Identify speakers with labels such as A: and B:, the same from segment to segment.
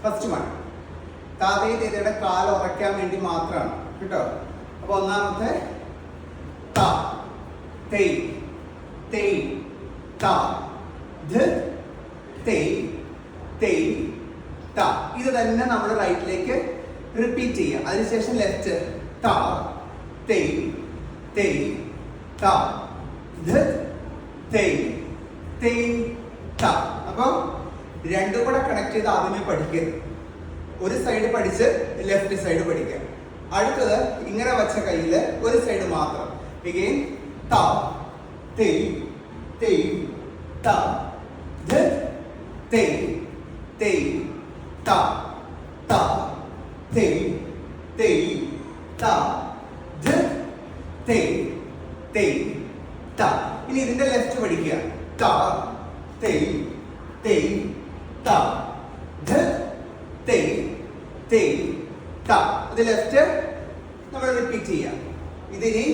A: First one. താതേ തേതയുടെ കാല് ഉറയ്ക്കാൻ വേണ്ടി മാത്രമാണ് കേട്ടോ. അപ്പൊ ഒന്നാമത്തെ ത തേയ് തേയ് ത ധ തേയ് തേയ് ത. ഇത് തന്നെ നമ്മൾ റൈറ്റിലേക്ക് റിപ്പീറ്റ് ചെയ്യുക. അതിനുശേഷം ലെഫ്റ്റ് ത തേയ് തേയ് ത ധ തേയ് തേയ് ത. അപ്പൊ രണ്ടും കൂടെ കണക്ട് ചെയ്ത് ആദ്യമേ പഠിക്കരുത്. ഒരു സൈഡ് പഠിച്ച് ലെഫ്റ്റ് സൈഡ് പഠിക്കാം. അടുത്തത് ഇങ്ങനെ വച്ച കയ്യില് ഒരു സൈഡ് മാത്രം. എഗെയിൻ ത തേയ് തേയ് ത ധ തേയ് തേയ് ത ത തേയ് തേയ് ത ധ തേയ് തേയ് ത. ഇനി ഇതിന്റെ ലെഫ്റ്റ് പഠിക്കുക. ത തേയ് തേയ് ത ധ തേയ് തേയ് ത. ഇത് ലെഫ്റ്റ് നമ്മൾ റിപ്പീറ്റ് ചെയ്യാം. ഇതിനി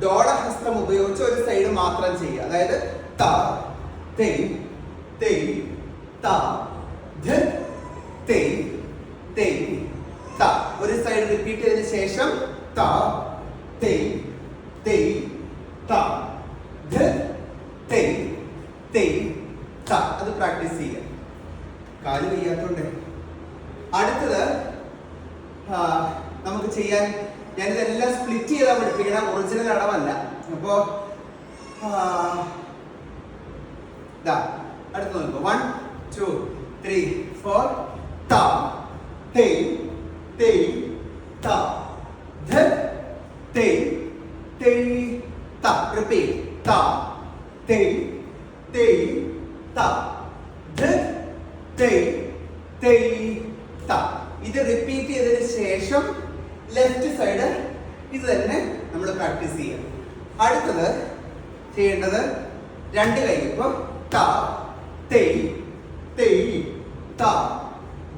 A: ഡോളഹസ്തം ഉപയോഗിച്ച് ഒരു സൈഡ് മാത്രം ചെയ്യുക. അതായത് ത തേയ് തേയ് ത ധ തേയ് തേയ് ത. ഒരു സൈഡ് റിപ്പീറ്റ് ചെയ്തതിനു ശേഷം ത തേയ് തേയ് ത ധ തേയ് തേയ് ത. അത് പ്രാക്ടീസ് ചെയ്യാം. കാല് വയ്യാത്തോണ്ട്. അടുത്തത് നമുക്ക് ചെയ്യാൻ, ഞാനിതെല്ലാം സ്പ്ലിറ്റ് ചെയ്താൽ പഠിപ്പിക്കണം, ഒറിജിനൽ അളവല്ല. അപ്പോ അടുത്ത് നോക്കൂ. 1 2 3 4 ത തേയ് തേയ് ത ധ തേയ് തേയ് ത. റിപ്പീറ്റ് ത തേയ് തേയ് ത ധ തേയ് തേയ് ത. ഇത് റിപ്പീറ്റ് ചെയ്തതിന് ശേഷം ലെഫ്റ്റ് സൈഡ് ഇത് തന്നെ നമ്മൾ പ്രാക്ടീസ് ചെയ്യാം. അടുത്തത് ചെയ്യേണ്ടത് രണ്ട് കൈ. ഇപ്പൊ ത തേയ് തേയ് ത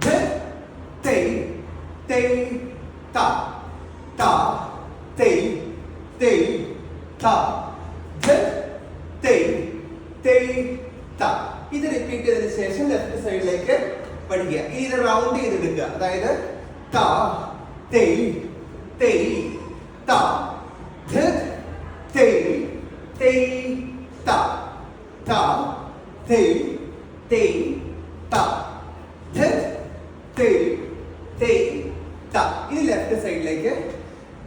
A: ധ തേയ് തേയ് ത ത തേയ് തേയ് ത ധ തേയ് തേയ് ത. ഇത് റിപ്പീറ്റ് ചെയ്തതിനു ശേഷം ലെഫ്റ്റ് സൈഡിലേക്ക് പഠിക്കുക. ഇനി ഇത് റൗണ്ട് ചെയ്തെടുക്കുക. അതായത് ത തേയ് തേയ് ത ധ തേയ് തേയ് ത ത തേയ് തേയ് ത ധ തേയ് തേയ് ത. ഇത് ലെഫ്റ്റ് സൈഡിലേക്ക്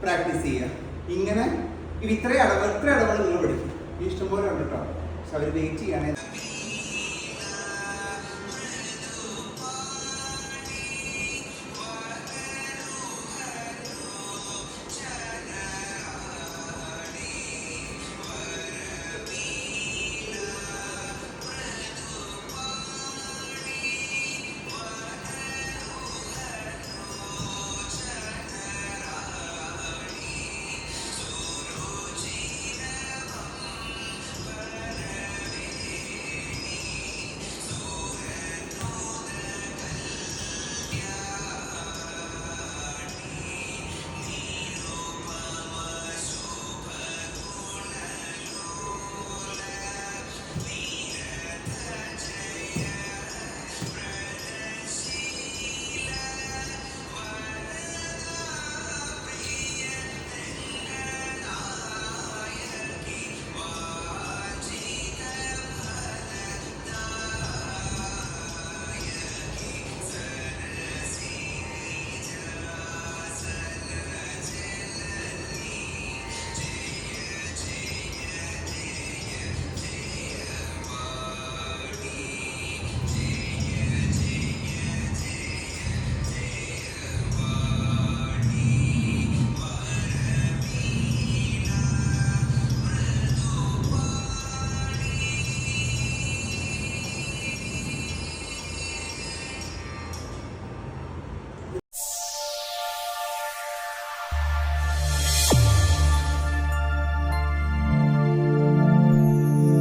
A: പ്രാക്ടീസ് ചെയ്യുക. ഇങ്ങനെ ഇത്രയും അടവുകൾ നിങ്ങൾ പഠിക്കും. ഇഷ്ടംപോലെ ഉണ്ട് കേട്ടോ. പക്ഷെ അവർ വെയിറ്റ് ചെയ്യണേ.